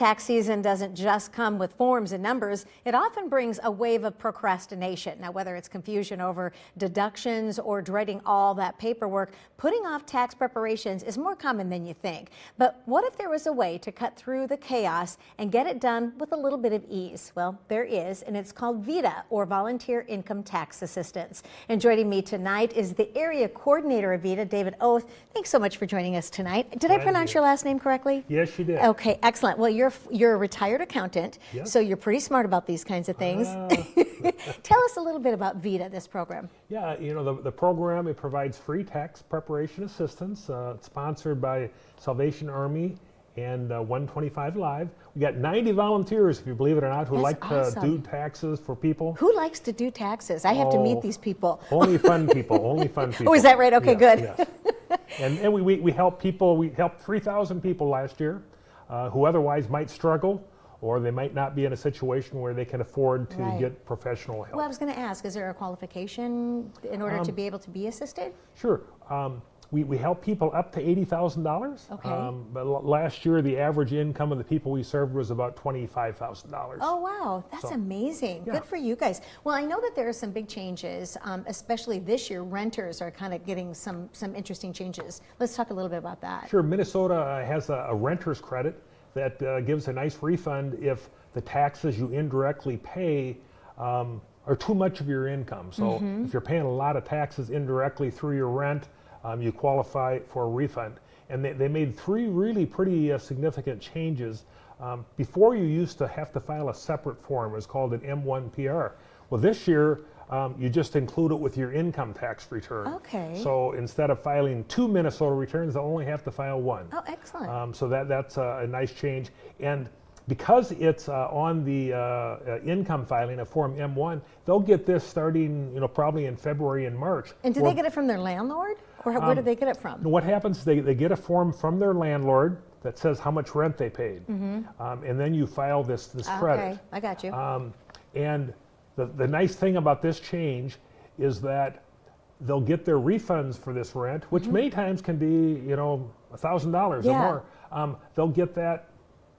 Tax season doesn't just come with forms and numbers. It often brings a wave of procrastination. Now, whether it's confusion over deductions or dreading all that paperwork, putting off tax preparations is more common than you think. But what if there was a way to cut through the chaos and get it done with a little bit of ease? Well, there is, and it's called VITA, or Volunteer Income Tax Assistance. And joining me tonight is the area coordinator of VITA, David Oath. Thanks so much for joining us tonight. Did I pronounce your last name correctly? Yes, you did. Okay, excellent. Well, you're a retired accountant, Yep. so you're pretty smart about these kinds of things. Tell us a little bit about VITA, this program. Yeah, you know, the program, it provides free tax preparation assistance. It's sponsored by Salvation Army and 125 Live. We got 90 volunteers, if you believe it or not, who That's like awesome. to do taxes for people. Who likes to do taxes? I have to meet these people. Only fun people, only fun people. Oh, is that right? Okay, good. Yes. And we help people, we helped 3,000 people last year who otherwise might struggle, or they might not be in a situation where they can afford to get professional help. Well, I was going to ask, is there a qualification in order to be able to be assisted? Sure. We help people up to $80,000. Okay. But last year, the average income of the people we served was about $25,000. Oh, wow. That's amazing. Yeah. Good for you guys. Well, I know that there are some big changes, especially this year. Renters are kind of getting some interesting changes. Let's talk a little bit about that. Sure. Minnesota has a renter's credit that gives a nice refund if the taxes you indirectly pay are too much of your income. So if you're paying a lot of taxes indirectly through your rent, you qualify for a refund. And they made three really pretty significant changes. Before, you used to have to file a separate form. It was called an M1PR. Well, this year, you just include it with your income tax return. Okay. So instead of filing 2 Minnesota returns, they'll only have to file 1. Oh, excellent. So that's a nice change. And because it's on the income filing, a Form M1, they'll get this starting, probably in February and March. And do they get it from their landlord? Or where do they get it from? What happens, they get a form from their landlord that says how much rent they paid. And then you file this credit. Okay, I got you. And the nice thing about this change is that they'll get their refunds for this rent, which many times can be, $1,000 or more. They'll get that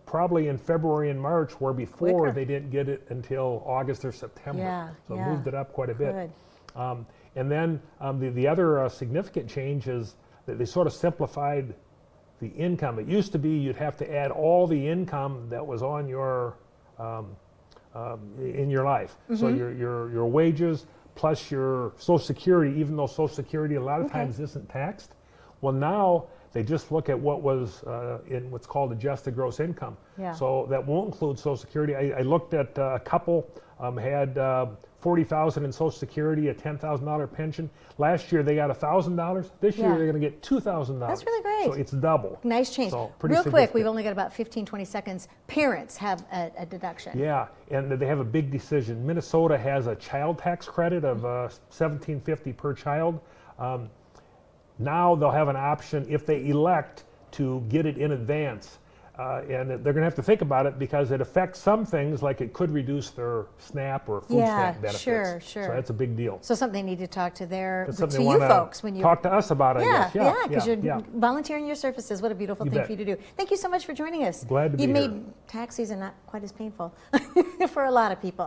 probably in February and March, where before Quicker. they didn't get it until August or September. So it moved it up quite a bit. Good. And then the other significant change is that they sort of simplified the income. It used to be you'd have to add all the income that was on your in your life. So your wages plus your Social Security, even though Social Security a lot of times isn't taxed. Well, now they just look at what was in what's called adjusted gross income. So that won't include Social Security. I looked at a couple had $40,000 in Social Security, a $10,000 pension. Last year they got $1,000. This year they're going to get $2,000. That's really great. So it's double. Nice change. So pretty Real quick, significant. we've only got about 15, 20 seconds. Parents have a deduction. Yeah, and they have a big decision. Minnesota has a child tax credit of $1,750 per child. Now they'll have an option if they elect to get it in advance. And they're going to have to think about it because it affects some things, like it could reduce their SNAP or food stamp benefits. Sure. So that's a big deal. So something they need to talk to Something you folks when you talk to us about it. Yeah, because you're volunteering your services. What a beautiful thing for you to do. Thank you so much for joining us. Glad to be here. You made tax season not quite as painful for a lot of people.